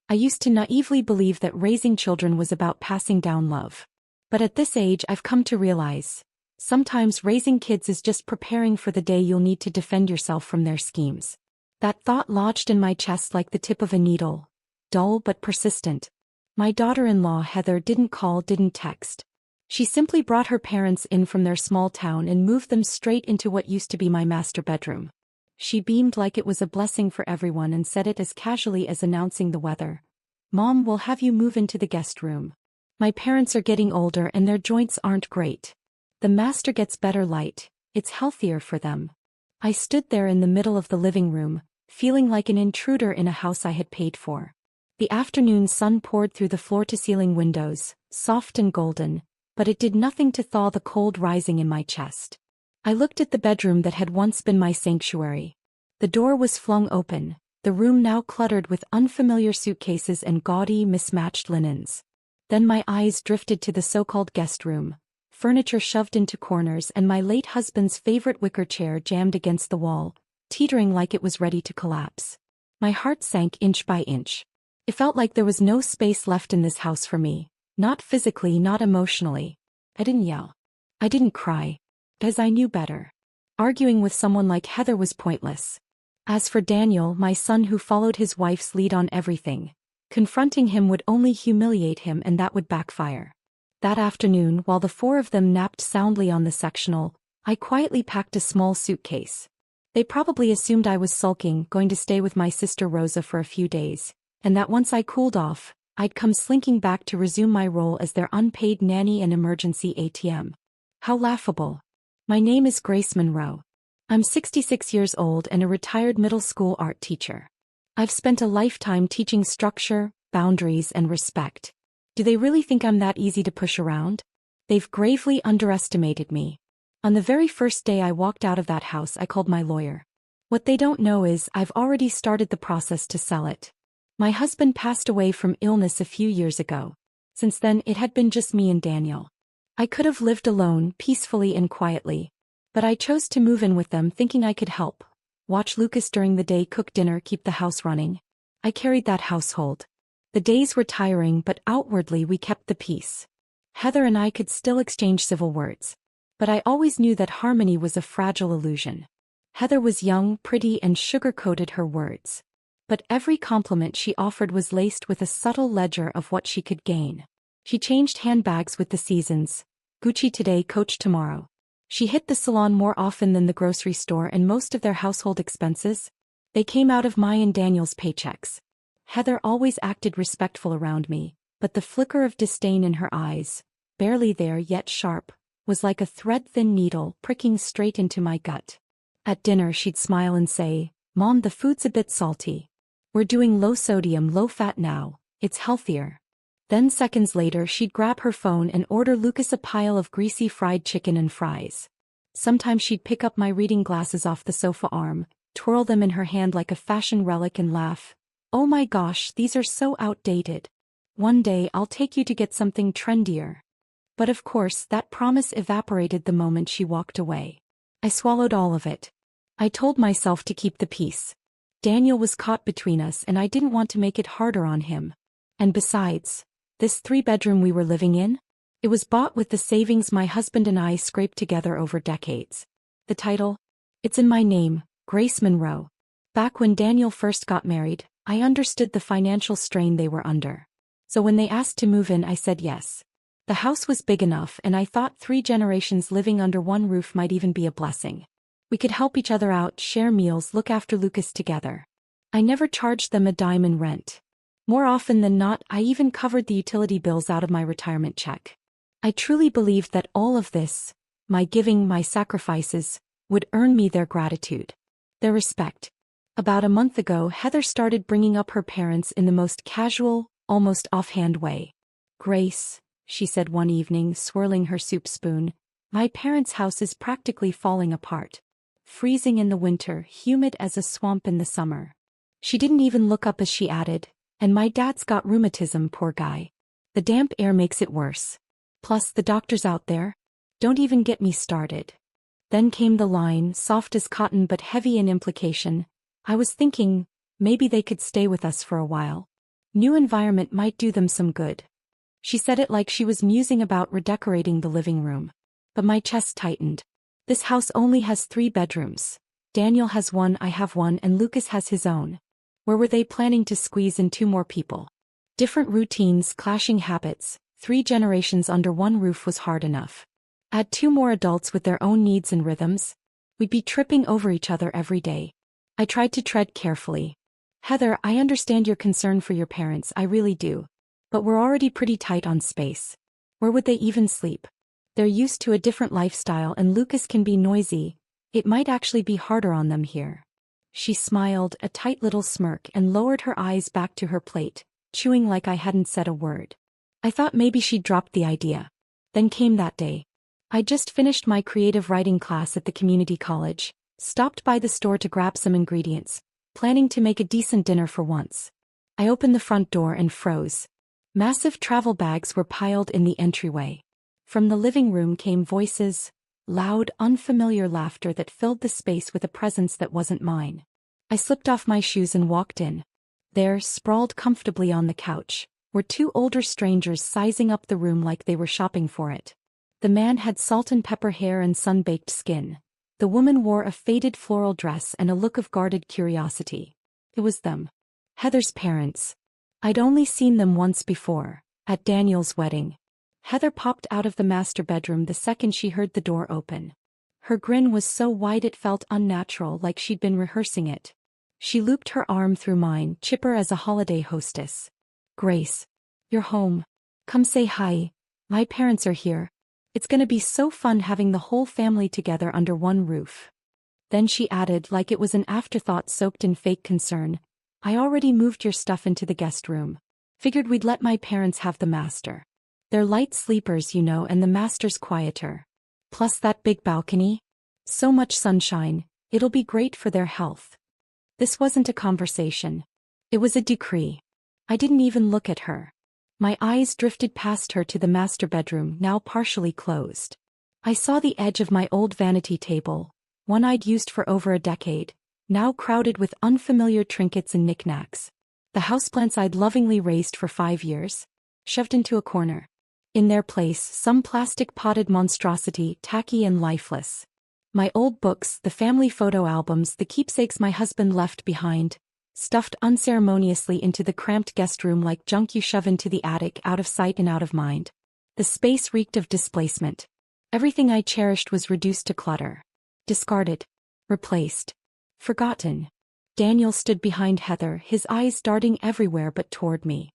I used to naively believe that raising children was about passing down love. But at this age I've come to realize, sometimes raising kids is just preparing for the day you'll need to defend yourself from their schemes. That thought lodged in my chest like the tip of a needle, dull but persistent. My daughter-in-law Heather didn't call, didn't text. She simply brought her parents in from their small town and moved them straight into what used to be my master bedroom. She beamed like it was a blessing for everyone and said it as casually as announcing the weather. "Mom, we'll have you move into the guest room. My parents are getting older and their joints aren't great. The master gets better light, it's healthier for them." I stood there in the middle of the living room, feeling like an intruder in a house I had paid for. The afternoon sun poured through the floor-to-ceiling windows, soft and golden, but it did nothing to thaw the cold rising in my chest. I looked at the bedroom that had once been my sanctuary. The door was flung open, the room now cluttered with unfamiliar suitcases and gaudy, mismatched linens. Then my eyes drifted to the so-called guest room, furniture shoved into corners and my late husband's favorite wicker chair jammed against the wall, teetering like it was ready to collapse. My heart sank inch by inch. It felt like there was no space left in this house for me. Not physically, not emotionally. I didn't yell. I didn't cry. Because I knew better. Arguing with someone like Heather was pointless. As for Daniel, my son who followed his wife's lead on everything, confronting him would only humiliate him and that would backfire. That afternoon, while the four of them napped soundly on the sectional, I quietly packed a small suitcase. They probably assumed I was sulking, going to stay with my sister Rosa for a few days, and that once I cooled off, I'd come slinking back to resume my role as their unpaid nanny and emergency ATM. How laughable. My name is Grace Monroe. I'm 66 years old and a retired middle school art teacher. I've spent a lifetime teaching structure, boundaries, and respect. Do they really think I'm that easy to push around? They've gravely underestimated me. On the very first day I walked out of that house, I called my lawyer. What they don't know is I've already started the process to sell it. My husband passed away from illness a few years ago. Since then, it had been just me and Daniel. I could have lived alone, peacefully and quietly. But I chose to move in with them thinking I could help. Watch Lucas during the day, cook dinner, keep the house running. I carried that household. The days were tiring, but outwardly we kept the peace. Heather and I could still exchange civil words. But I always knew that harmony was a fragile illusion. Heather was young, pretty, and sugar-coated her words. But every compliment she offered was laced with a subtle ledger of what she could gain. She changed handbags with the seasons. Gucci today, Coach tomorrow. She hit the salon more often than the grocery store, and most of their household expenses, they came out of my and Daniel's paychecks. Heather always acted respectful around me, but the flicker of disdain in her eyes, barely there yet sharp, was like a thread-thin needle pricking straight into my gut. At dinner she'd smile and say, "Mom, the food's a bit salty. We're doing low sodium, low fat now, it's healthier." Then seconds later she'd grab her phone and order Lucas a pile of greasy fried chicken and fries. Sometimes she'd pick up my reading glasses off the sofa arm, twirl them in her hand like a fashion relic and laugh. "Oh my gosh, these are so outdated. One day I'll take you to get something trendier." But of course that promise evaporated the moment she walked away. I swallowed all of it. I told myself to keep the peace. Daniel was caught between us and I didn't want to make it harder on him. And besides, this 3-bedroom we were living in? It was bought with the savings my husband and I scraped together over decades. The title? It's in my name, Grace Monroe. Back when Daniel first got married, I understood the financial strain they were under. So when they asked to move in, I said yes. The house was big enough and I thought 3 generations living under one roof might even be a blessing. We could help each other out, share meals, look after Lucas together. I never charged them a dime in rent. More often than not, I even covered the utility bills out of my retirement check. I truly believed that all of this, my giving, my sacrifices, would earn me their gratitude, their respect. About a month ago, Heather started bringing up her parents in the most casual, almost offhand way. "Grace," she said one evening, swirling her soup spoon, "my parents' house is practically falling apart. Freezing in the winter, humid as a swamp in the summer." She didn't even look up as she added, "And my dad's got rheumatism, poor guy. The damp air makes it worse. Plus the doctors out there. Don't even get me started." Then came the line, soft as cotton but heavy in implication. "I was thinking, maybe they could stay with us for a while. New environment might do them some good. She said it like she was musing about redecorating the living room. But my chest tightened. This house only has 3 bedrooms. Daniel has one, I have one, and Lucas has his own. Where were they planning to squeeze in 2 more people? Different routines, clashing habits, 3 generations under one roof was hard enough. Add 2 more adults with their own needs and rhythms. We'd be tripping over each other every day. I tried to tread carefully. Heather, I understand your concern for your parents, I really do. But we're already pretty tight on space. Where would they even sleep? They're used to a different lifestyle and Lucas can be noisy. It might actually be harder on them here. She smiled, a tight little smirk, and lowered her eyes back to her plate, chewing like I hadn't said a word. I thought maybe she'd dropped the idea. Then came that day. I'd just finished my creative writing class at the community college, stopped by the store to grab some ingredients, planning to make a decent dinner for once. I opened the front door and froze. Massive travel bags were piled in the entryway. From the living room came voices, loud, unfamiliar laughter that filled the space with a presence that wasn't mine. I slipped off my shoes and walked in. There, sprawled comfortably on the couch, were 2 older strangers sizing up the room like they were shopping for it. The man had salt and pepper hair and sun-baked skin. The woman wore a faded floral dress and a look of guarded curiosity. It was them. Heather's parents. I'd only seen them once before, at Daniel's wedding. Heather popped out of the master bedroom the second she heard the door open. Her grin was so wide it felt unnatural, like she'd been rehearsing it. She looped her arm through mine, chipper as a holiday hostess. Grace. You're home. Come say hi. My parents are here. It's gonna be so fun having the whole family together under one roof. Then she added, like it was an afterthought soaked in fake concern, I already moved your stuff into the guest room. Figured we'd let my parents have the master. They're light sleepers, you know, and the master's quieter. Plus that big balcony. So much sunshine, it'll be great for their health. This wasn't a conversation. It was a decree. I didn't even look at her. My eyes drifted past her to the master bedroom, now partially closed. I saw the edge of my old vanity table, one I'd used for over a decade, now crowded with unfamiliar trinkets and knickknacks. The houseplants I'd lovingly raised for 5 years, shoved into a corner. In their place, some plastic potted monstrosity, tacky and lifeless. My old books, the family photo albums, the keepsakes my husband left behind, stuffed unceremoniously into the cramped guest room like junk you shove into the attic, out of sight and out of mind. The space reeked of displacement. Everything I cherished was reduced to clutter. Discarded. Replaced. Forgotten. Daniel stood behind Heather, his eyes darting everywhere but toward me.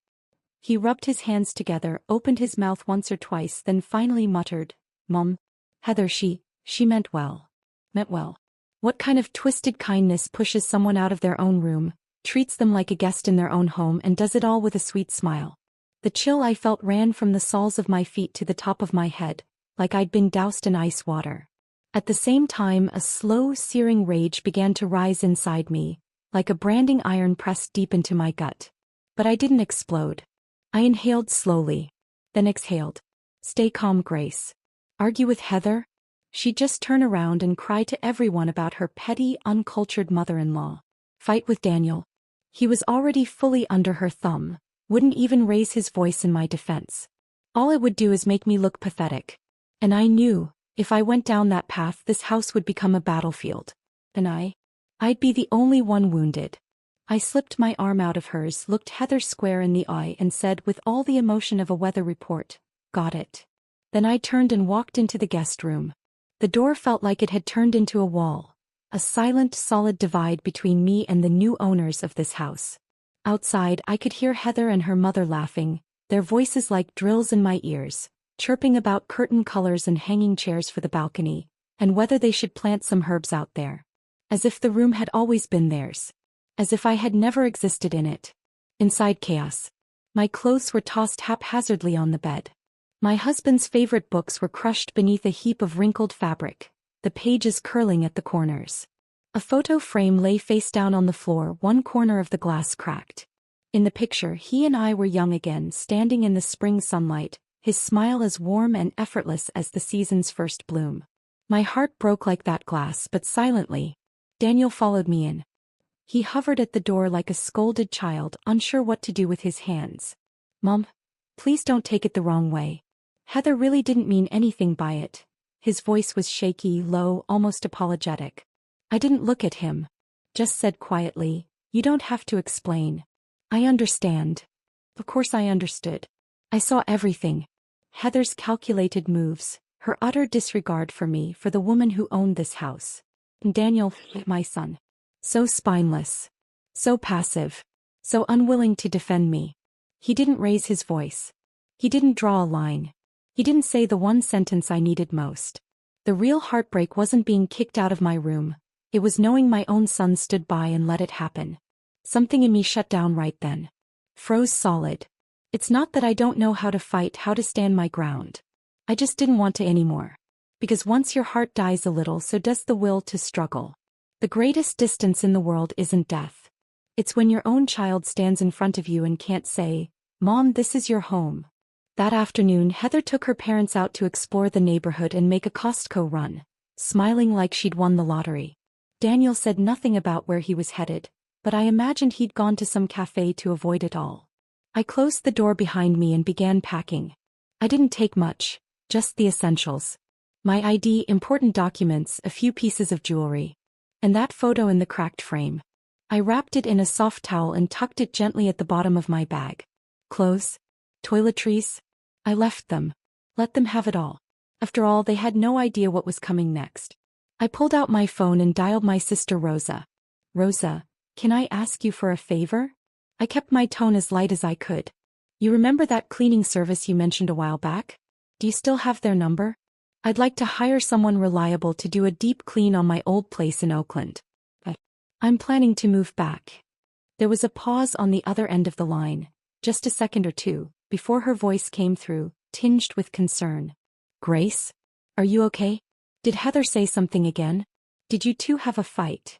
He rubbed his hands together, opened his mouth once or twice, then finally muttered, Mom. Heather, she meant well. Meant well. What kind of twisted kindness pushes someone out of their own room, treats them like a guest in their own home, and does it all with a sweet smile? The chill I felt ran from the soles of my feet to the top of my head, like I'd been doused in ice water. At the same time, a slow, searing rage began to rise inside me, like a branding iron pressed deep into my gut. But I didn't explode. I inhaled slowly, then exhaled. Stay calm, Grace. Argue with Heather? She'd just turn around and cry to everyone about her petty, uncultured mother-in-law. Fight with Daniel. He was already fully under her thumb, wouldn't even raise his voice in my defense. All it would do is make me look pathetic. And I knew, if I went down that path, this house would become a battlefield. And I'd be the only one wounded. I slipped my arm out of hers, looked Heather square in the eye, and said with all the emotion of a weather report, Got it. Then I turned and walked into the guest room. The door felt like it had turned into a wall, a silent, solid divide between me and the new owners of this house. Outside, I could hear Heather and her mother laughing, their voices like drills in my ears, chirping about curtain colors and hanging chairs for the balcony, and whether they should plant some herbs out there. As if the room had always been theirs. As if I had never existed in it. Inside, chaos. My clothes were tossed haphazardly on the bed. My husband's favorite books were crushed beneath a heap of wrinkled fabric, the pages curling at the corners. A photo frame lay face down on the floor, one corner of the glass cracked. In the picture, he and I were young again, standing in the spring sunlight, his smile as warm and effortless as the season's first bloom. My heart broke like that glass, but silently. Daniel followed me in. He hovered at the door like a scolded child, unsure what to do with his hands. Mom, please don't take it the wrong way. Heather really didn't mean anything by it. His voice was shaky, low, almost apologetic. I didn't look at him. Just said quietly, "You don't have to explain. I understand." Of course I understood. I saw everything. Heather's calculated moves, her utter disregard for me, for the woman who owned this house. And Daniel, my son. So spineless. So passive. So unwilling to defend me. He didn't raise his voice. He didn't draw a line. He didn't say the one sentence I needed most. The real heartbreak wasn't being kicked out of my room. It was knowing my own son stood by and let it happen. Something in me shut down right then. Froze solid. It's not that I don't know how to fight, how to stand my ground. I just didn't want to anymore. Because once your heart dies a little, so does the will to struggle. The greatest distance in the world isn't death. It's when your own child stands in front of you and can't say, "Mom, this is your home." That afternoon, Heather took her parents out to explore the neighborhood and make a Costco run, smiling like she'd won the lottery. Daniel said nothing about where he was headed, but I imagined he'd gone to some cafe to avoid it all. I closed the door behind me and began packing. I didn't take much, just the essentials. My ID, important documents, a few pieces of jewelry. And that photo in the cracked frame. I wrapped it in a soft towel and tucked it gently at the bottom of my bag. Clothes? Toiletries? I left them. Let them have it all. After all, they had no idea what was coming next. I pulled out my phone and dialed my sister Rosa. "Rosa, can I ask you for a favor?" I kept my tone as light as I could. "You remember that cleaning service you mentioned a while back? Do you still have their number? I'd like to hire someone reliable to do a deep clean on my old place in Oakland. I'm planning to move back." There was a pause on the other end of the line, just a second or two, before her voice came through, tinged with concern. "Grace? Are you okay? Did Heather say something again? Did you two have a fight?"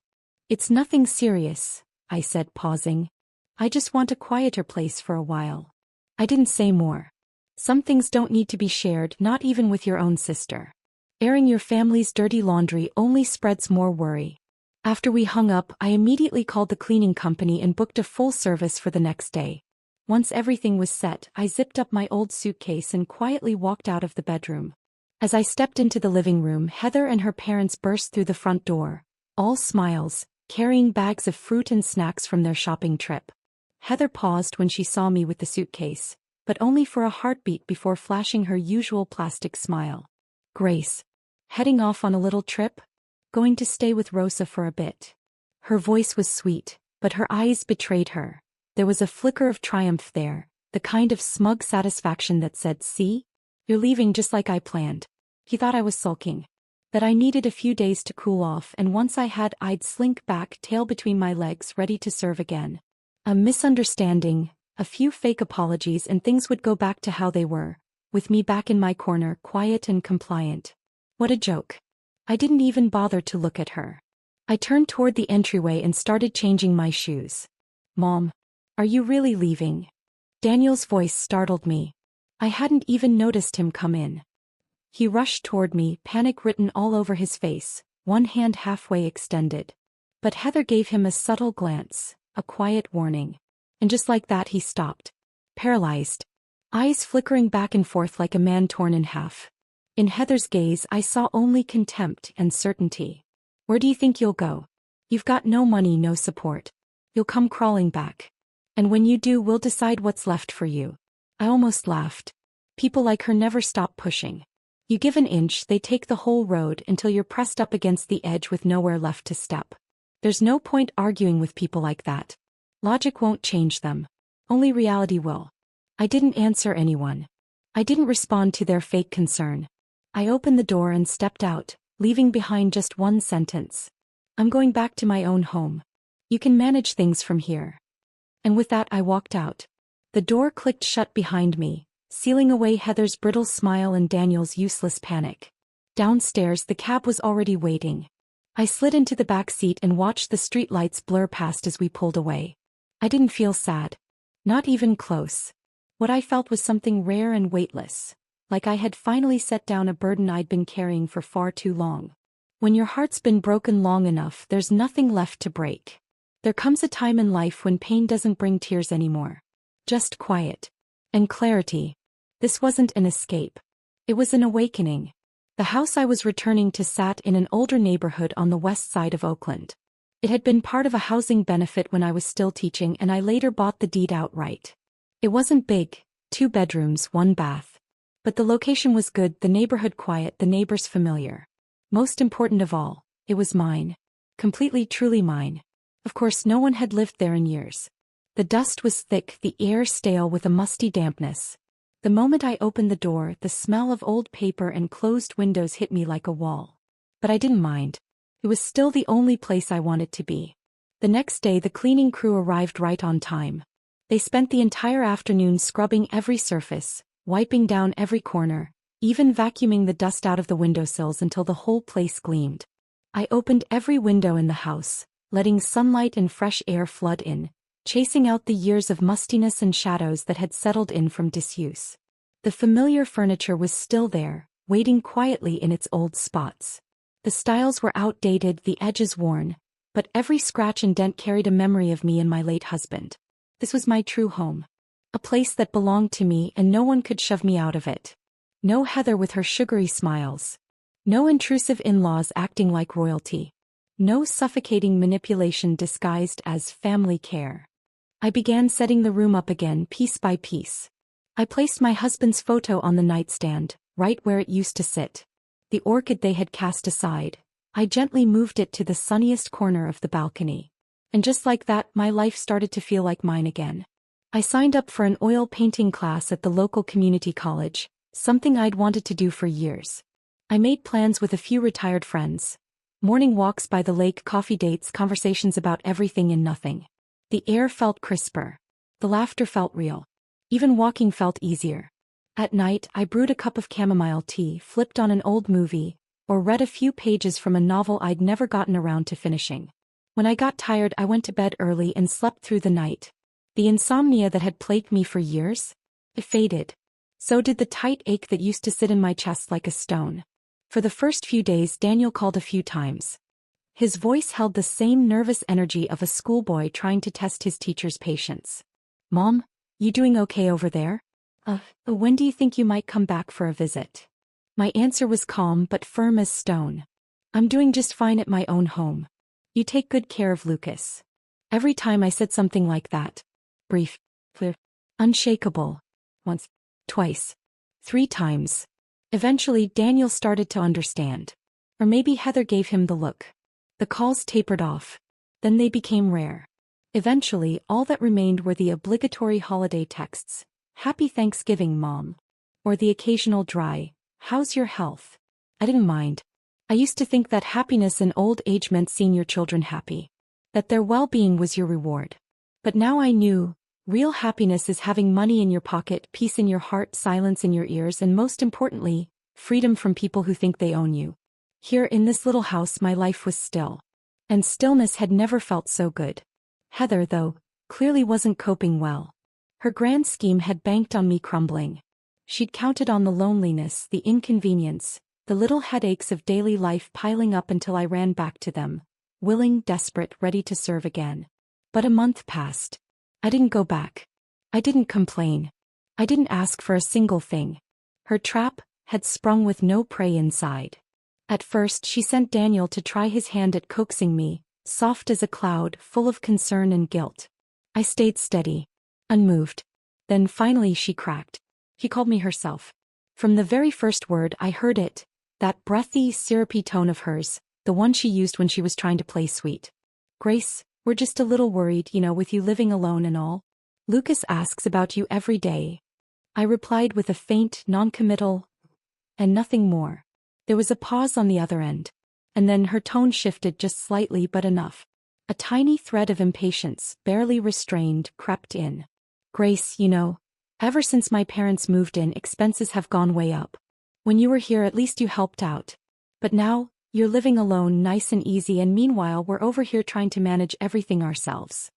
"It's nothing serious," I said, pausing. "I just want a quieter place for a while." I didn't say more. Some things don't need to be shared, not even with your own sister. Airing your family's dirty laundry only spreads more worry. After we hung up, I immediately called the cleaning company and booked a full service for the next day. Once everything was set, I zipped up my old suitcase and quietly walked out of the bedroom. As I stepped into the living room, Heather and her parents burst through the front door, all smiles, carrying bags of fruit and snacks from their shopping trip. Heather paused when she saw me with the suitcase, but only for a heartbeat before flashing her usual plastic smile. "Grace, heading off on a little trip? Going to stay with Rosa for a bit?" Her voice was sweet, but her eyes betrayed her. There was a flicker of triumph there, the kind of smug satisfaction that said, "See? You're leaving just like I planned." He thought I was sulking. That I needed a few days to cool off, and once I had, I'd slink back, tail between my legs, ready to serve again. A misunderstanding, a few fake apologies, and things would go back to how they were, with me back in my corner, quiet and compliant. What a joke. I didn't even bother to look at her. I turned toward the entryway and started changing my shoes. "Mom, are you really leaving?" Daniel's voice startled me. I hadn't even noticed him come in. He rushed toward me, panic written all over his face, one hand halfway extended. But Heather gave him a subtle glance, a quiet warning. And just like that he stopped. Paralyzed. Eyes flickering back and forth like a man torn in half. In Heather's gaze I saw only contempt and certainty. "Where do you think you'll go? You've got no money, no support. You'll come crawling back. And when you do, we'll decide what's left for you." I almost laughed. People like her never stop pushing. You give an inch, they take the whole road until you're pressed up against the edge with nowhere left to step. There's no point arguing with people like that. Logic won't change them. Only reality will. I didn't answer anyone. I didn't respond to their fake concern. I opened the door and stepped out, leaving behind just one sentence. "I'm going back to my own home. You can manage things from here." And with that I walked out. The door clicked shut behind me, sealing away Heather's brittle smile and Daniel's useless panic. Downstairs the cab was already waiting. I slid into the back seat and watched the streetlights blur past as we pulled away. I didn't feel sad. Not even close. What I felt was something rare and weightless, like I had finally set down a burden I'd been carrying for far too long. When your heart's been broken long enough, there's nothing left to break. There comes a time in life when pain doesn't bring tears anymore. Just quiet. And clarity. This wasn't an escape. It was an awakening. The house I was returning to sat in an older neighborhood on the west side of Oakland. It had been part of a housing benefit when I was still teaching, and I later bought the deed outright. It wasn't big, 2 bedrooms, 1 bath. But the location was good, the neighborhood quiet, the neighbors familiar. Most important of all, it was mine. Completely, truly mine. Of course, no one had lived there in years. The dust was thick, the air stale with a musty dampness. The moment I opened the door, the smell of old paper and closed windows hit me like a wall. But I didn't mind. It was still the only place I wanted to be. The next day, the cleaning crew arrived right on time. They spent the entire afternoon scrubbing every surface, wiping down every corner, even vacuuming the dust out of the windowsills until the whole place gleamed. I opened every window in the house, letting sunlight and fresh air flood in, chasing out the years of mustiness and shadows that had settled in from disuse. The familiar furniture was still there, waiting quietly in its old spots. The styles were outdated, the edges worn, but every scratch and dent carried a memory of me and my late husband. This was my true home. A place that belonged to me, and no one could shove me out of it. No Heather with her sugary smiles. No intrusive in-laws acting like royalty. No suffocating manipulation disguised as family care. I began setting the room up again, piece by piece. I placed my husband's photo on the nightstand, right where it used to sit. The orchid they had cast aside, I gently moved it to the sunniest corner of the balcony. And just like that, my life started to feel like mine again. I signed up for an oil painting class at the local community college, something I'd wanted to do for years. I made plans with a few retired friends. Morning walks by the lake, coffee dates, conversations about everything and nothing. The air felt crisper. The laughter felt real. Even walking felt easier. At night, I brewed a cup of chamomile tea, flipped on an old movie, or read a few pages from a novel I'd never gotten around to finishing. When I got tired, I went to bed early and slept through the night. The insomnia that had plagued me for years, it faded. So did the tight ache that used to sit in my chest like a stone. For the first few days, Daniel called a few times. His voice held the same nervous energy of a schoolboy trying to test his teacher's patience. "Mom, you doing okay over there? When do you think you might come back for a visit?" My answer was calm but firm as stone. "I'm doing just fine at my own home. You take good care of Lucas." Every time I said something like that. Brief. Clear. Unshakable. Once. Twice. 3 times. Eventually, Daniel started to understand. Or maybe Heather gave him the look. The calls tapered off. Then they became rare. Eventually, all that remained were the obligatory holiday texts. "Happy Thanksgiving, Mom." Or the occasional dry, "How's your health?" I didn't mind. I used to think that happiness in old age meant seeing your children happy. That their well-being was your reward. But now I knew, real happiness is having money in your pocket, peace in your heart, silence in your ears, and most importantly, freedom from people who think they own you. Here in this little house, my life was still. And stillness had never felt so good. Heather, though, clearly wasn't coping well. Her grand scheme had banked on me crumbling. She'd counted on the loneliness, the inconvenience, the little headaches of daily life piling up until I ran back to them, willing, desperate, ready to serve again. But a month passed. I didn't go back. I didn't complain. I didn't ask for a single thing. Her trap had sprung with no prey inside. At first, she sent Daniel to try his hand at coaxing me, soft as a cloud, full of concern and guilt. I stayed steady, unmoved. Then finally she cracked. He called me herself. From the very first word I heard it, that breathy, syrupy tone of hers, the one she used when she was trying to play sweet. "Grace, we're just a little worried, with you living alone and all. Lucas asks about you every day." I replied with a faint, non-committal, and nothing more. There was a pause on the other end. And then her tone shifted just slightly, but enough. A tiny thread of impatience, barely restrained, crept in. "Grace, ever since my parents moved in, expenses have gone way up. When you were here, at least you helped out. But now, you're living alone, nice and easy, and meanwhile we're over here trying to manage everything ourselves."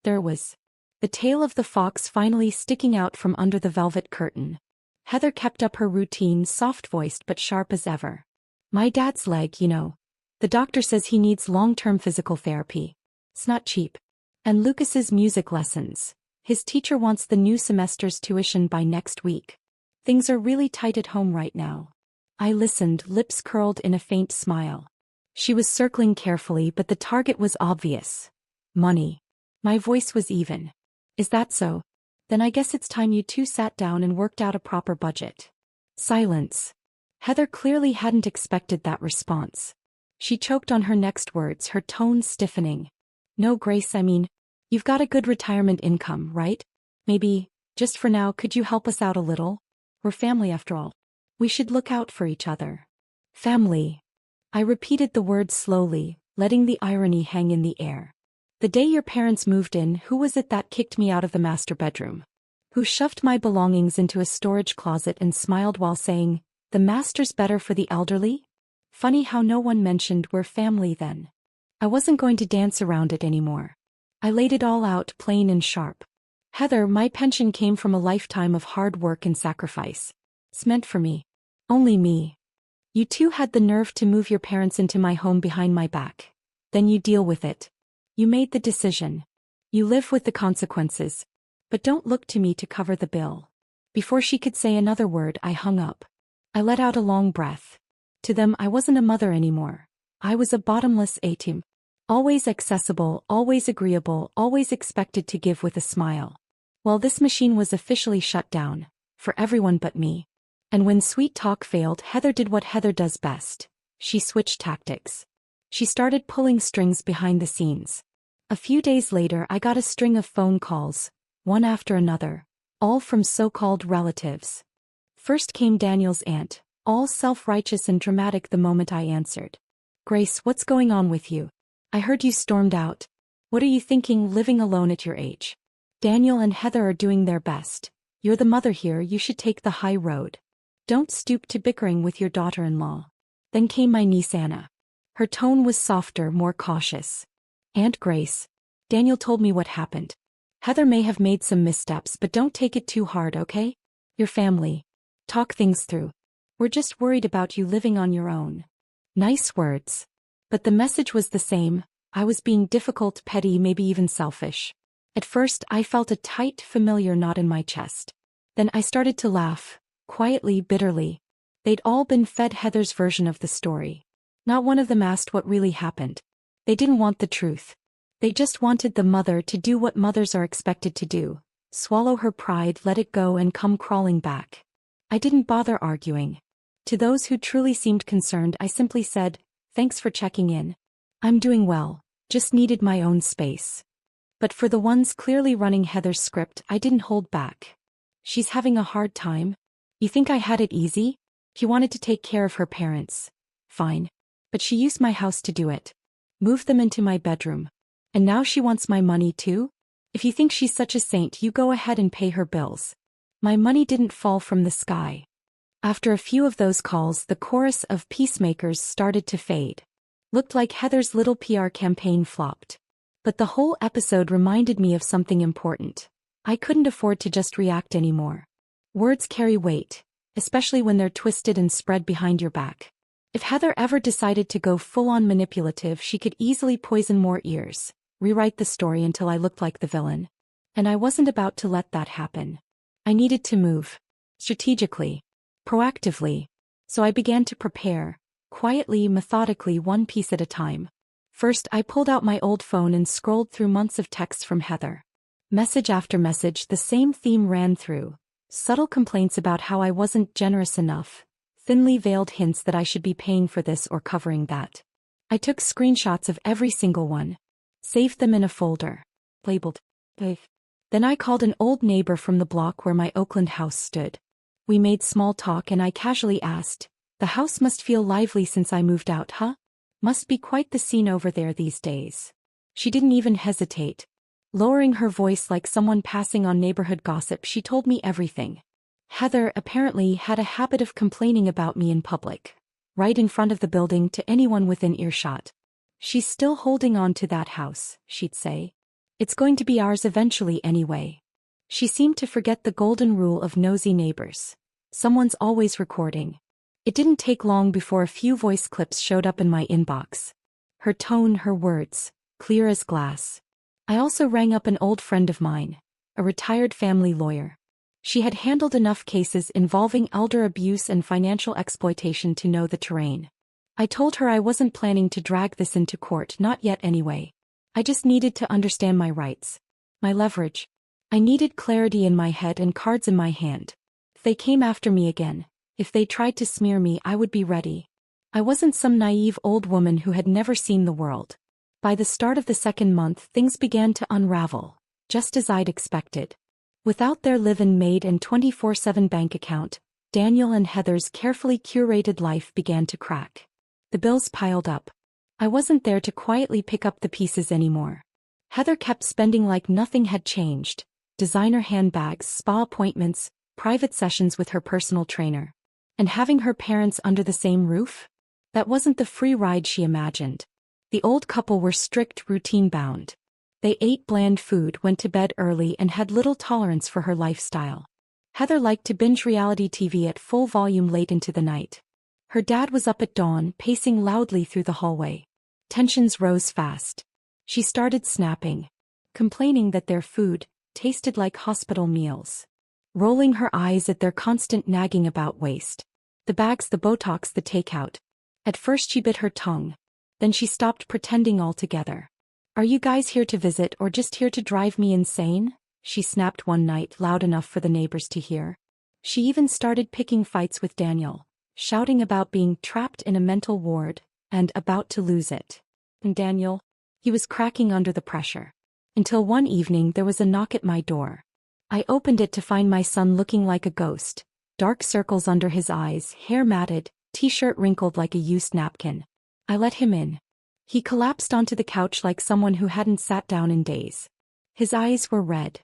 There was the tail of the fox finally sticking out from under the velvet curtain. Heather kept up her routine, soft-voiced but sharp as ever. "My dad's leg, the doctor says he needs long-term physical therapy. It's not cheap. And Lucas's music lessons. His teacher wants the new semester's tuition by next week. Things are really tight at home right now. I listened, lips curled in a faint smile. She was circling carefully, but the target was obvious. Money. My voice was even. Is that so? Then I guess it's time you two sat down and worked out a proper budget. Silence. Heather clearly hadn't expected that response. She choked on her next words, her tone stiffening. No, Grace, I mean, you've got a good retirement income, right? Maybe, just for now, could you help us out a little? We're family after all. We should look out for each other. Family. I repeated the word slowly, letting the irony hang in the air. The day your parents moved in, who was it that kicked me out of the master bedroom? Who shoved my belongings into a storage closet and smiled while saying, "The master's better for the elderly?" Funny how no one mentioned we're family then. I wasn't going to dance around it anymore. I laid it all out plain and sharp. Heather, my pension came from a lifetime of hard work and sacrifice. It's meant for me. Only me. You two had the nerve to move your parents into my home behind my back. Then you deal with it. You made the decision. You live with the consequences. But don't look to me to cover the bill. Before she could say another word, I hung up. I let out a long breath. To them, I wasn't a mother anymore. I was a bottomless ATM. Always accessible, always agreeable, always expected to give with a smile. Well, this machine was officially shut down. For everyone but me. And when sweet talk failed, Heather did what Heather does best. She switched tactics. She started pulling strings behind the scenes. A few days later, I got a string of phone calls, one after another, all from so-called relatives. First came Daniel's aunt, all self-righteous and dramatic the moment I answered. "Grace, what's going on with you? I heard you stormed out. What are you thinking living alone at your age? Daniel and Heather are doing their best. You're the mother here, you should take the high road. Don't stoop to bickering with your daughter-in-law." Then came my niece Anna. Her tone was softer, more cautious. "Aunt Grace, Daniel told me what happened. Heather may have made some missteps, but don't take it too hard, okay? Your family. Talk things through. We're just worried about you living on your own." Nice words. But the message was the same. I was being difficult, petty, maybe even selfish. At first, I felt a tight, familiar knot in my chest. Then I started to laugh, quietly, bitterly. They'd all been fed Heather's version of the story. Not one of them asked what really happened. They didn't want the truth. They just wanted the mother to do what mothers are expected to do. Swallow her pride, let it go, and come crawling back. I didn't bother arguing. To those who truly seemed concerned, I simply said, "Thanks for checking in. I'm doing well, just needed my own space." But for the ones clearly running Heather's script, I didn't hold back. "She's having a hard time? You think I had it easy? She wanted to take care of her parents. Fine. But she used my house to do it. Moved them into my bedroom. And now she wants my money too? If you think she's such a saint, you go ahead and pay her bills." My money didn't fall from the sky. After a few of those calls, the chorus of peacemakers started to fade. Looked like Heather's little PR campaign flopped. But the whole episode reminded me of something important. I couldn't afford to just react anymore. Words carry weight, especially when they're twisted and spread behind your back. If Heather ever decided to go full-on manipulative, she could easily poison more ears, rewrite the story until I looked like the villain. And I wasn't about to let that happen. I needed to move. Strategically. Proactively. So I began to prepare, quietly, methodically, one piece at a time. First, I pulled out my old phone and scrolled through months of texts from Heather. Message after message, the same theme ran through. Subtle complaints about how I wasn't generous enough. Thinly veiled hints that I should be paying for this or covering that. I took screenshots of every single one. Saved them in a folder. Labeled. Then I called an old neighbor from the block where my Oakland house stood. We made small talk and I casually asked, "The house must feel lively since I moved out, huh? Must be quite the scene over there these days." She didn't even hesitate. Lowering her voice like someone passing on neighborhood gossip, she told me everything. Heather apparently had a habit of complaining about me in public, right in front of the building to anyone within earshot. "She's still holding on to that house," she'd say. "It's going to be ours eventually anyway." She seemed to forget the golden rule of nosy neighbors. Someone's always recording. It didn't take long before a few voice clips showed up in my inbox. Her tone, her words, clear as glass. I also rang up an old friend of mine, a retired family lawyer. She had handled enough cases involving elder abuse and financial exploitation to know the terrain. I told her I wasn't planning to drag this into court, not yet anyway. I just needed to understand my rights. My leverage. I needed clarity in my head and cards in my hand. If they came after me again, if they tried to smear me, I would be ready. I wasn't some naive old woman who had never seen the world. By the start of the second month, things began to unravel, just as I'd expected. Without their live-in maid and 24/7 bank account, Daniel and Heather's carefully curated life began to crack. The bills piled up. I wasn't there to quietly pick up the pieces anymore. Heather kept spending like nothing had changed: designer handbags, spa appointments, private sessions with her personal trainer. And having her parents under the same roof? That wasn't the free ride she imagined. The old couple were strict, routine-bound. They ate bland food, went to bed early, and had little tolerance for her lifestyle. Heather liked to binge reality TV at full volume late into the night. Her dad was up at dawn, pacing loudly through the hallway. Tensions rose fast. She started snapping, complaining that their food tasted like hospital meals, rolling her eyes at their constant nagging about waste. The bags, the Botox, the takeout. At first she bit her tongue. Then she stopped pretending altogether. "Are you guys here to visit or just here to drive me insane?" she snapped one night, loud enough for the neighbors to hear. She even started picking fights with Daniel, shouting about being trapped in a mental ward and about to lose it. And Daniel? He was cracking under the pressure. Until one evening there was a knock at my door. I opened it to find my son looking like a ghost, dark circles under his eyes, hair matted, t-shirt wrinkled like a used napkin. I let him in. He collapsed onto the couch like someone who hadn't sat down in days. His eyes were red.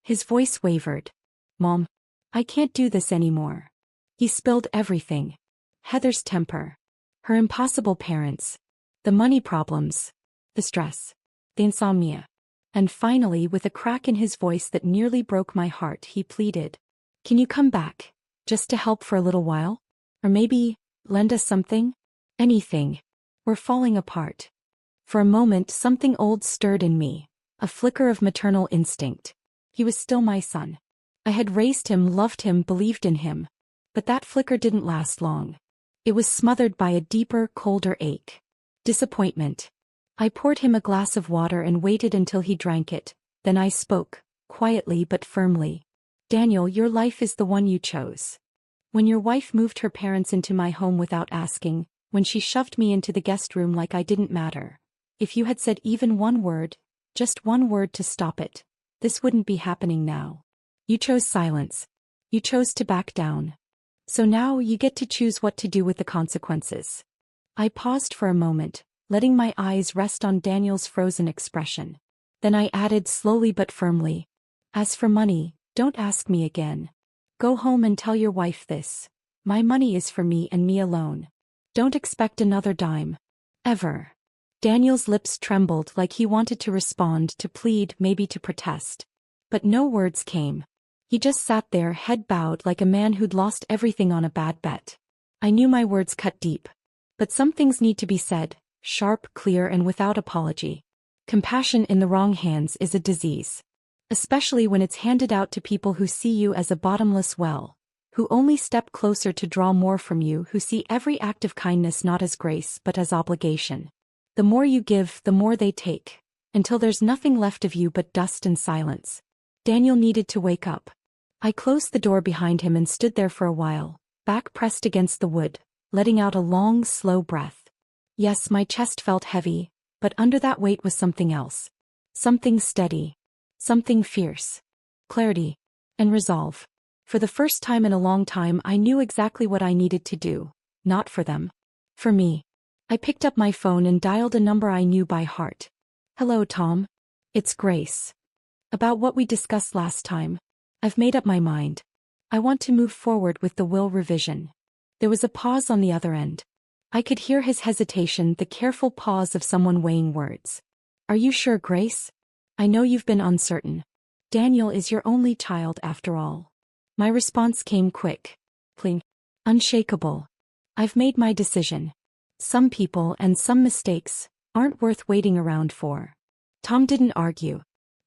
His voice wavered. "Mom, I can't do this anymore." He spilled everything. Heather's temper. Her impossible parents. The money problems. The stress. The insomnia. And finally, with a crack in his voice that nearly broke my heart, he pleaded, "Can you come back? Just to help for a little while? Or maybe lend us something? Anything. We're falling apart." For a moment something old stirred in me, a flicker of maternal instinct. He was still my son. I had raised him, loved him, believed in him. But that flicker didn't last long. It was smothered by a deeper, colder ache. Disappointment. I poured him a glass of water and waited until he drank it. Then I spoke, quietly but firmly. "Daniel, your life is the one you chose. When your wife moved her parents into my home without asking, when she shoved me into the guest room like I didn't matter, if you had said even one word, just one word to stop it, this wouldn't be happening now. You chose silence. You chose to back down. So now you get to choose what to do with the consequences." I paused for a moment, letting my eyes rest on Daniel's frozen expression. Then I added slowly but firmly, "As for money, don't ask me again. Go home and tell your wife this. My money is for me and me alone. Don't expect another dime. Ever." Daniel's lips trembled like he wanted to respond, to plead, maybe to protest. But no words came. He just sat there, head bowed, like a man who'd lost everything on a bad bet. I knew my words cut deep. But some things need to be said, sharp, clear, and without apology. Compassion in the wrong hands is a disease. Especially when it's handed out to people who see you as a bottomless well, who only step closer to draw more from you, who see every act of kindness not as grace but as obligation. The more you give, the more they take, until there's nothing left of you but dust and silence. Daniel needed to wake up. I closed the door behind him and stood there for a while, back pressed against the wood, letting out a long, slow breath. Yes, my chest felt heavy, but under that weight was something else. Something steady. Something fierce. Clarity. And resolve. For the first time in a long time, I knew exactly what I needed to do. Not for them. For me. I picked up my phone and dialed a number I knew by heart. "Hello, Tom. It's Grace. About what we discussed last time. I've made up my mind. I want to move forward with the will revision." There was a pause on the other end. I could hear his hesitation, the careful pause of someone weighing words. "Are you sure, Grace? I know you've been uncertain. Daniel is your only child after all." My response came quick. Clean. Unshakable. "I've made my decision. Some people and some mistakes aren't worth waiting around for." Tom didn't argue.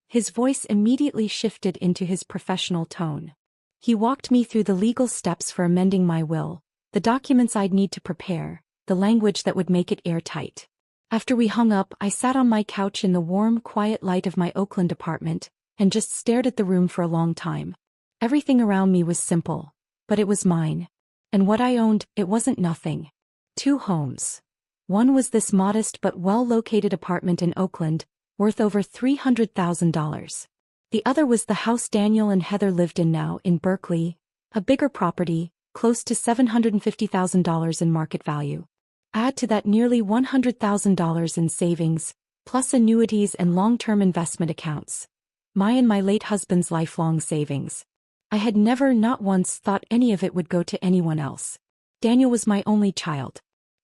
His voice immediately shifted into his professional tone. He walked me through the legal steps for amending my will, the documents I'd need to prepare, the language that would make it airtight. After we hung up, I sat on my couch in the warm, quiet light of my Oakland apartment, and just stared at the room for a long time. Everything around me was simple, but it was mine. And what I owned, it wasn't nothing. 2 homes. One was this modest but well-located apartment in Oakland, worth over $300,000. The other was the house Daniel and Heather lived in now in Berkeley, a bigger property, close to $750,000 in market value. Add to that nearly $100,000 in savings, plus annuities and long-term investment accounts. My and my late husband's lifelong savings. I had never, not once, thought any of it would go to anyone else. Daniel was my only child.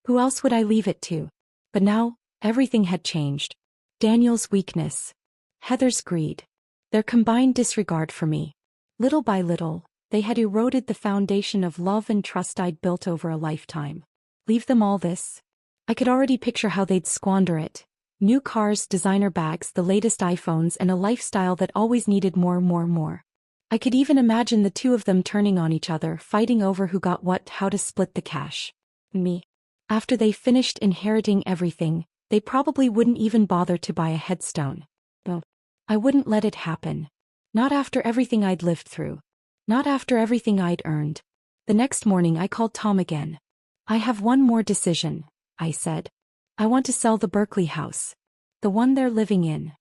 Who else would I leave it to? But now, everything had changed. Daniel's weakness. Heather's greed. Their combined disregard for me. Little by little, they had eroded the foundation of love and trust I'd built over a lifetime. Leave them all this? I could already picture how they'd squander it. New cars, designer bags, the latest iPhones, and a lifestyle that always needed more. I could even imagine the 2 of them turning on each other, fighting over who got what, how to split the cash. Me. After they finished inheriting everything, they probably wouldn't even bother to buy a headstone. No. I wouldn't let it happen. Not after everything I'd lived through. Not after everything I'd earned. The next morning I called Tom again. I have one more decision, I said. I want to sell the Berkeley house. The one they're living in.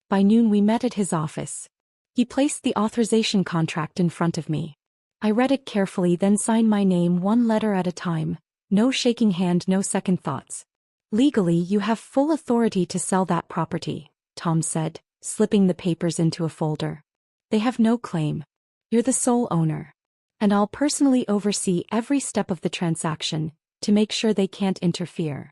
By noon we met at his office. He placed the authorization contract in front of me. I read it carefully, then signed my name 1 letter at a time. No shaking hand, no second thoughts. Legally, you have full authority to sell that property, Tom said, slipping the papers into a folder. They have no claim. You're the sole owner. And I'll personally oversee every step of the transaction, to make sure they can't interfere.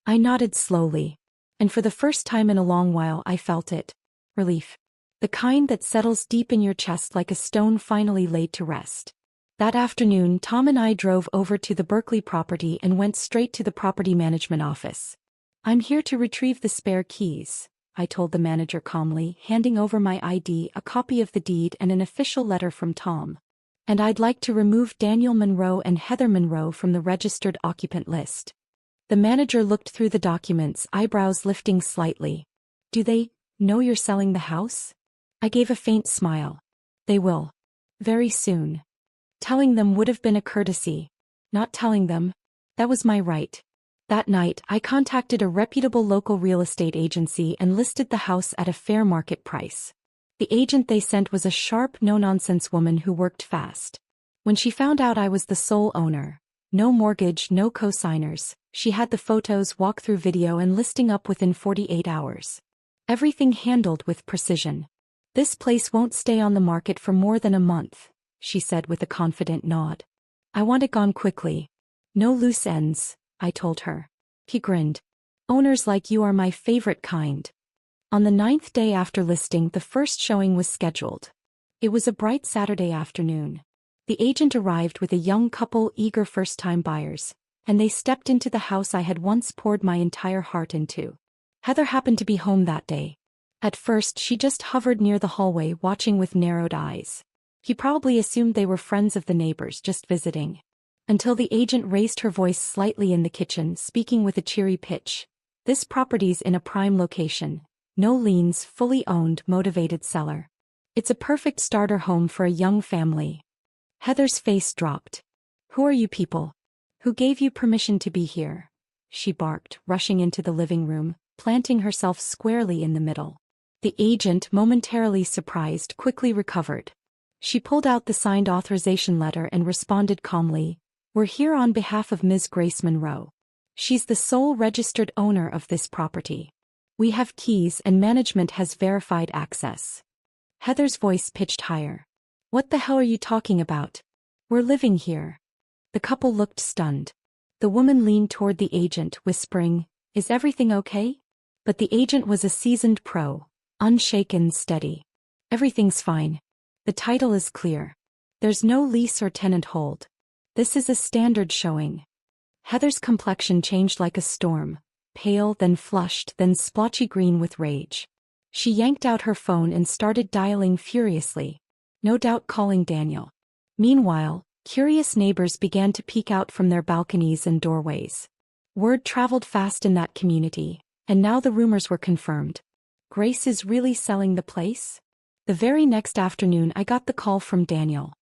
I nodded slowly. And for the first time in a long while I felt it. Relief. The kind that settles deep in your chest like a stone finally laid to rest. That afternoon, Tom and I drove over to the Berkeley property and went straight to the property management office. I'm here to retrieve the spare keys, I told the manager calmly, handing over my ID, a copy of the deed, and an official letter from Tom. And I'd like to remove Daniel Monroe and Heather Monroe from the registered occupant list. The manager looked through the documents, eyebrows lifting slightly. Do they know you're selling the house? I gave a faint smile. They will. Very soon. Telling them would have been a courtesy. Not telling them, that was my right. That night, I contacted a reputable local real estate agency and listed the house at a fair market price. The agent they sent was a sharp, no-nonsense woman who worked fast. When she found out I was the sole owner, no mortgage, no co-signers, she had the photos, walkthrough video, and listing up within 48 hours. Everything handled with precision. This place won't stay on the market for more than a month, she said with a confident nod. I want it gone quickly. No loose ends, I told her. He grinned. Owners like you are my favorite kind. On the 9th day after listing, the first showing was scheduled. It was a bright Saturday afternoon. The agent arrived with a young couple, eager first-time buyers, and they stepped into the house I had once poured my entire heart into. Heather happened to be home that day. At first, she just hovered near the hallway, watching with narrowed eyes. He probably assumed they were friends of the neighbors just visiting. Until the agent raised her voice slightly in the kitchen, speaking with a cheery pitch. This property's in a prime location. No liens, fully owned, motivated seller. It's a perfect starter home for a young family. Heather's face dropped. Who are you people? Who gave you permission to be here? She barked, rushing into the living room, planting herself squarely in the middle. The agent, momentarily surprised, quickly recovered. She pulled out the signed authorization letter and responded calmly, We're here on behalf of Ms. Grace Monroe. She's the sole registered owner of this property. We have keys and management has verified access. Heather's voice pitched higher. What the hell are you talking about? We're living here. The couple looked stunned. The woman leaned toward the agent, whispering, Is everything okay? But the agent was a seasoned pro, unshaken, steady. Everything's fine. The title is clear. There's no lease or tenant hold. This is a standard showing. Heather's complexion changed like a storm, pale, then flushed, then splotchy green with rage. She yanked out her phone and started dialing furiously. No doubt calling Daniel. Meanwhile, curious neighbors began to peek out from their balconies and doorways. Word traveled fast in that community, and now the rumors were confirmed. Grace is really selling the place? The very next afternoon I got the call from Daniel.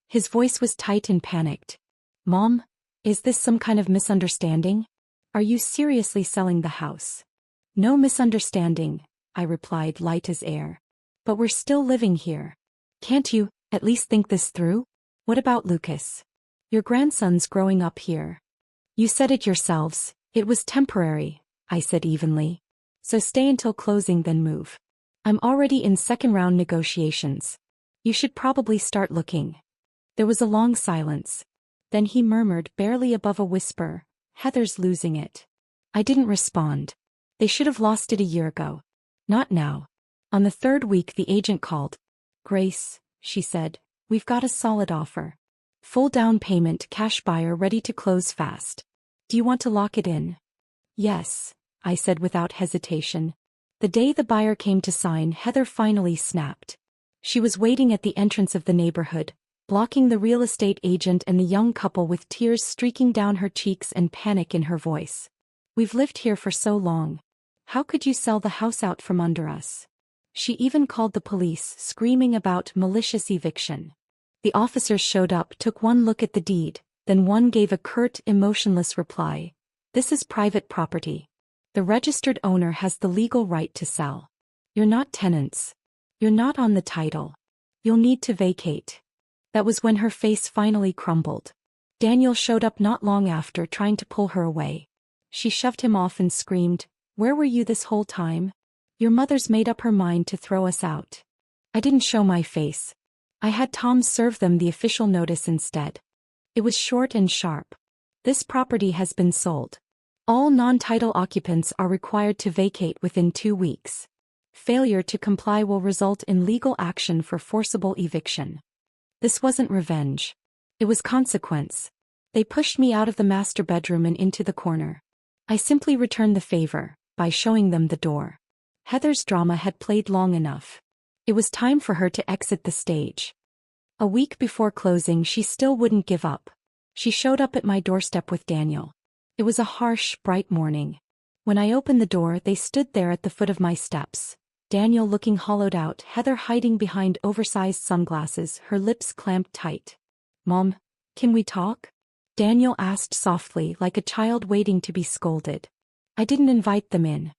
His voice was tight and panicked. Mom, is this some kind of misunderstanding? Are you seriously selling the house? No misunderstanding, I replied, light as air. But we're still living here. Can't you, at least think this through? What about Lucas? Your grandson's growing up here. You said it yourselves, it was temporary, I said evenly. So stay until closing then move. I'm already in second-round negotiations. You should probably start looking. There was a long silence. Then he murmured, barely above a whisper, Heather's losing it. I didn't respond. They should have lost it a year ago. Not now. On the third week the agent called. Grace, she said, we've got a solid offer. Full down payment, cash buyer ready to close fast. Do you want to lock it in? Yes, I said without hesitation. The day the buyer came to sign, Heather finally snapped. She was waiting at the entrance of the neighborhood, blocking the real estate agent and the young couple with tears streaking down her cheeks and panic in her voice. We've lived here for so long. How could you sell the house out from under us? She even called the police, screaming about malicious eviction. The officers showed up, took one look at the deed, then one gave a curt, emotionless reply. This is private property. The registered owner has the legal right to sell. You're not tenants. You're not on the title. You'll need to vacate. That was when her face finally crumbled. Daniel showed up not long after, trying to pull her away. She shoved him off and screamed, Where were you this whole time? Your mother's made up her mind to throw us out. I didn't show my face. I had Tom serve them the official notice instead. It was short and sharp. This property has been sold. All non-title occupants are required to vacate within 2 weeks. Failure to comply will result in legal action for forcible eviction. This wasn't revenge. It was consequence. They pushed me out of the master bedroom and into the corner. I simply returned the favor by showing them the door. Heather's drama had played long enough. It was time for her to exit the stage. A week before closing, she still wouldn't give up. She showed up at my doorstep with Daniel. It was a harsh, bright morning. When I opened the door, they stood there at the foot of my steps. Daniel looking hollowed out, Heather hiding behind oversized sunglasses, her lips clamped tight. Mom, can we talk? Daniel asked softly, like a child waiting to be scolded. I didn't invite them in.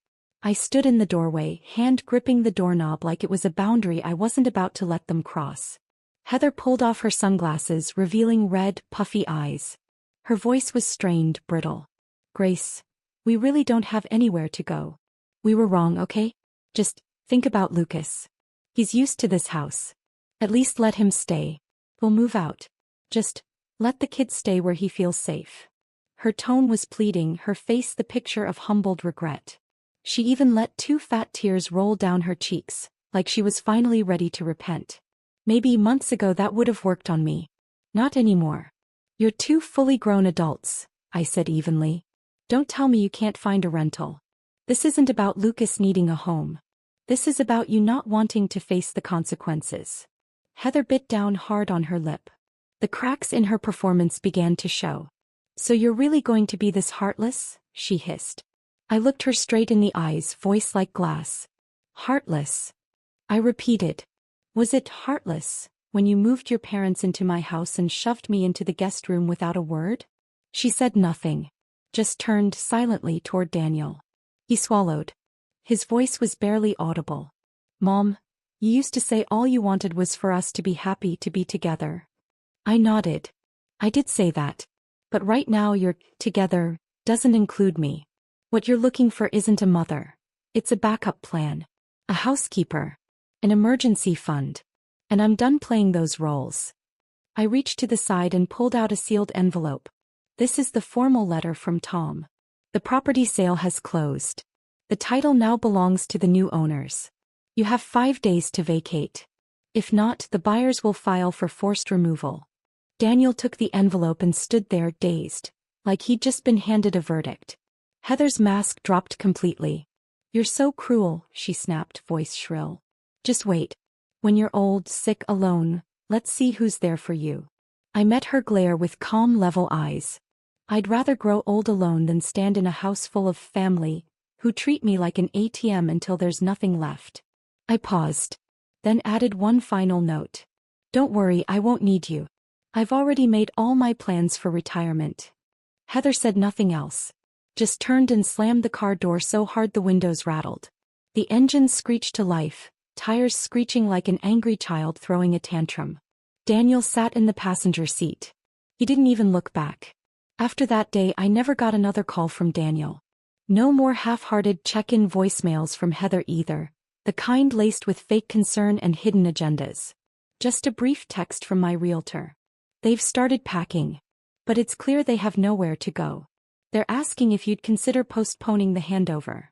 I stood in the doorway, hand gripping the doorknob like it was a boundary I wasn't about to let them cross. Heather pulled off her sunglasses, revealing red, puffy eyes. Her voice was strained, brittle. Grace, we really don't have anywhere to go. We were wrong, okay? Just think about Lucas. He's used to this house. At least let him stay. We'll move out. Just let the kid stay where he feels safe. Her tone was pleading, her face the picture of humbled regret. She even let 2 fat tears roll down her cheeks, like she was finally ready to repent. Maybe months ago that would have worked on me. Not anymore. You're 2 fully grown adults, I said evenly. Don't tell me you can't find a rental. This isn't about Lucas needing a home. This is about you not wanting to face the consequences. Heather bit down hard on her lip. The cracks in her performance began to show. So you're really going to be this heartless? She hissed. I looked her straight in the eyes, voice like glass. Heartless. I repeated. Was it heartless when you moved your parents into my house and shoved me into the guest room without a word? She said nothing. Just turned silently toward Daniel. He swallowed. His voice was barely audible. Mom, you used to say all you wanted was for us to be happy to be together. I nodded. I did say that. But right now your together doesn't include me. What you're looking for isn't a mother. It's a backup plan. A housekeeper. An emergency fund. And I'm done playing those roles. I reached to the side and pulled out a sealed envelope. This is the formal letter from Tom. The property sale has closed. The title now belongs to the new owners. You have 5 days to vacate. If not, the buyers will file for forced removal. Daniel took the envelope and stood there dazed, like he'd just been handed a verdict. Heather's mask dropped completely. You're so cruel, she snapped, voice shrill. Just wait. When you're old, sick, alone, let's see who's there for you. I met her glare with calm, level eyes. I'd rather grow old alone than stand in a house full of family who treat me like an ATM until there's nothing left. I paused, then added one final note. Don't worry, I won't need you. I've already made all my plans for retirement. Heather said nothing else. Just turned and slammed the car door so hard the windows rattled. The engine screeched to life, tires screeching like an angry child throwing a tantrum. Daniel sat in the passenger seat. He didn't even look back. After that day I never got another call from Daniel. No more half-hearted check-in voicemails from Heather either, the kind laced with fake concern and hidden agendas. Just a brief text from my realtor. They've started packing. But it's clear they have nowhere to go. They're asking if you'd consider postponing the handover.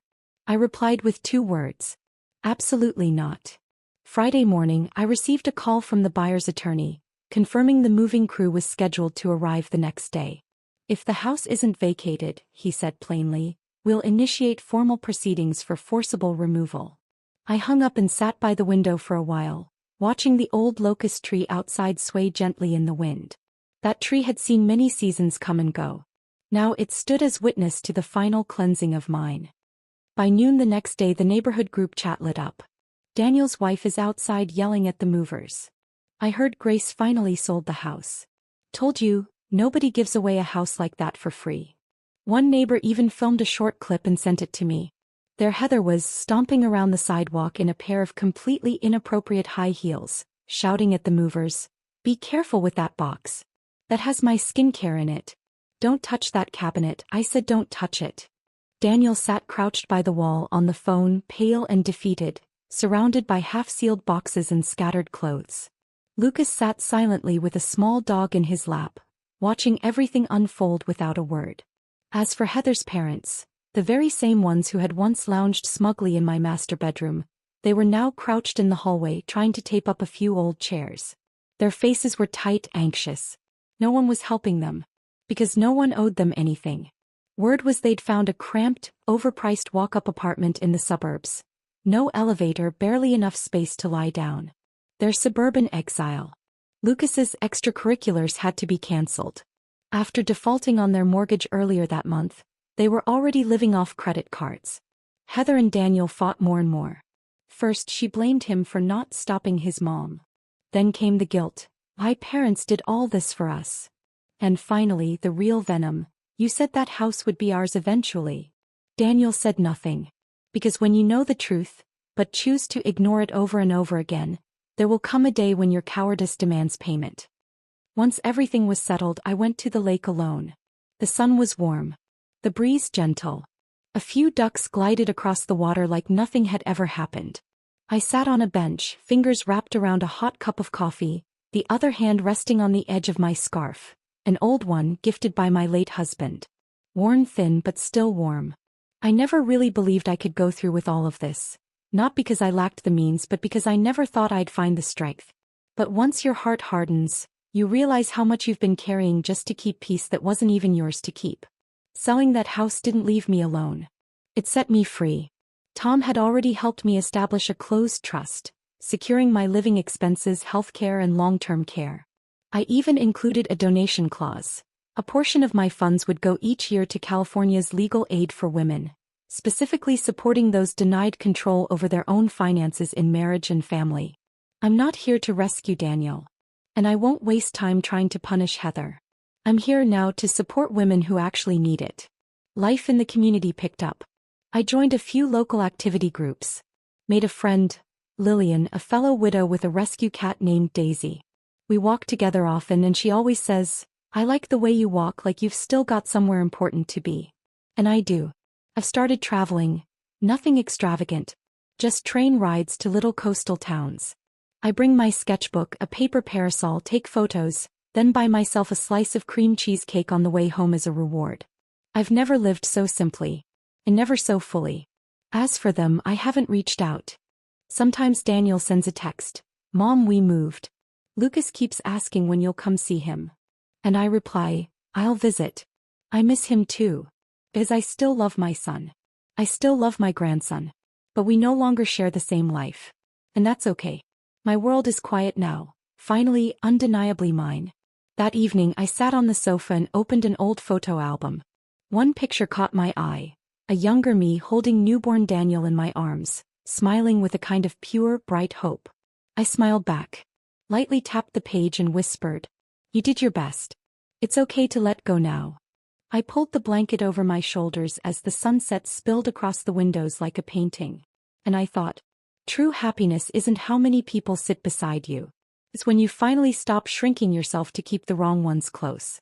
I replied with 2 words. Absolutely not. Friday morning I received a call from the buyer's attorney, confirming the moving crew was scheduled to arrive the next day. If the house isn't vacated, he said plainly, we'll initiate formal proceedings for forcible removal. I hung up and sat by the window for a while, watching the old locust tree outside sway gently in the wind. That tree had seen many seasons come and go. Now it stood as witness to the final cleansing of mine. By noon the next day the neighborhood group chat lit up. Daniel's wife is outside yelling at the movers. I heard Grace finally sold the house. Told you, nobody gives away a house like that for free. One neighbor even filmed a short clip and sent it to me. There Heather was stomping around the sidewalk in a pair of completely inappropriate high heels, shouting at the movers, "Be careful with that box. That has my skincare in it. Don't touch that cabinet, I said don't touch it." Daniel sat crouched by the wall on the phone, pale and defeated, surrounded by half-sealed boxes and scattered clothes. Lucas sat silently with a small dog in his lap, watching everything unfold without a word. As for Heather's parents, the very same ones who had once lounged smugly in my master bedroom, they were now crouched in the hallway trying to tape up a few old chairs. Their faces were tight, anxious. No one was helping them, because no one owed them anything. Word was they'd found a cramped, overpriced walk-up apartment in the suburbs. No elevator, barely enough space to lie down. Their suburban exile. Lucas's extracurriculars had to be cancelled. After defaulting on their mortgage earlier that month, they were already living off credit cards. Heather and Daniel fought more and more. First she blamed him for not stopping his mom. Then came the guilt. My parents did all this for us. And finally the real venom. You said that house would be ours eventually. Daniel said nothing. Because when you know the truth, but choose to ignore it over and over again, there will come a day when your cowardice demands payment. Once everything was settled I went to the lake alone. The sun was warm. The breeze gentle. A few ducks glided across the water like nothing had ever happened. I sat on a bench, fingers wrapped around a hot cup of coffee, the other hand resting on the edge of my scarf, an old one gifted by my late husband. Worn thin but still warm. I never really believed I could go through with all of this. Not because I lacked the means but because I never thought I'd find the strength. But once your heart hardens, you realize how much you've been carrying just to keep peace that wasn't even yours to keep. Selling that house didn't leave me alone. It set me free. Tom had already helped me establish a closed trust, securing my living expenses, healthcare and long-term care. I even included a donation clause. A portion of my funds would go each year to California's legal aid for women, specifically supporting those denied control over their own finances in marriage and family. I'm not here to rescue Daniel. And I won't waste time trying to punish Heather. I'm here now to support women who actually need it. Life in the community picked up. I joined a few local activity groups. Made a friend, Lillian, a fellow widow with a rescue cat named Daisy. We walk together often and she always says, "I like the way you walk, like you've still got somewhere important to be." And I do. I've started traveling. Nothing extravagant. Just train rides to little coastal towns. I bring my sketchbook, a paper parasol, take photos, then buy myself a slice of cream cheesecake on the way home as a reward. I've never lived so simply. And never so fully. As for them, I haven't reached out. Sometimes Daniel sends a text. "Mom, we moved. Lucas keeps asking when you'll come see him." And I reply, "I'll visit. I miss him too. Because I still love my son." I still love my grandson. But we no longer share the same life. And that's okay. My world is quiet now, finally, undeniably mine. That evening I sat on the sofa and opened an old photo album. One picture caught my eye, a younger me holding newborn Daniel in my arms, smiling with a kind of pure, bright hope. I smiled back, lightly tapped the page and whispered, "You did your best. It's okay to let go now." I pulled the blanket over my shoulders as the sunset spilled across the windows like a painting. And I thought, true happiness isn't how many people sit beside you. It's when you finally stop shrinking yourself to keep the wrong ones close.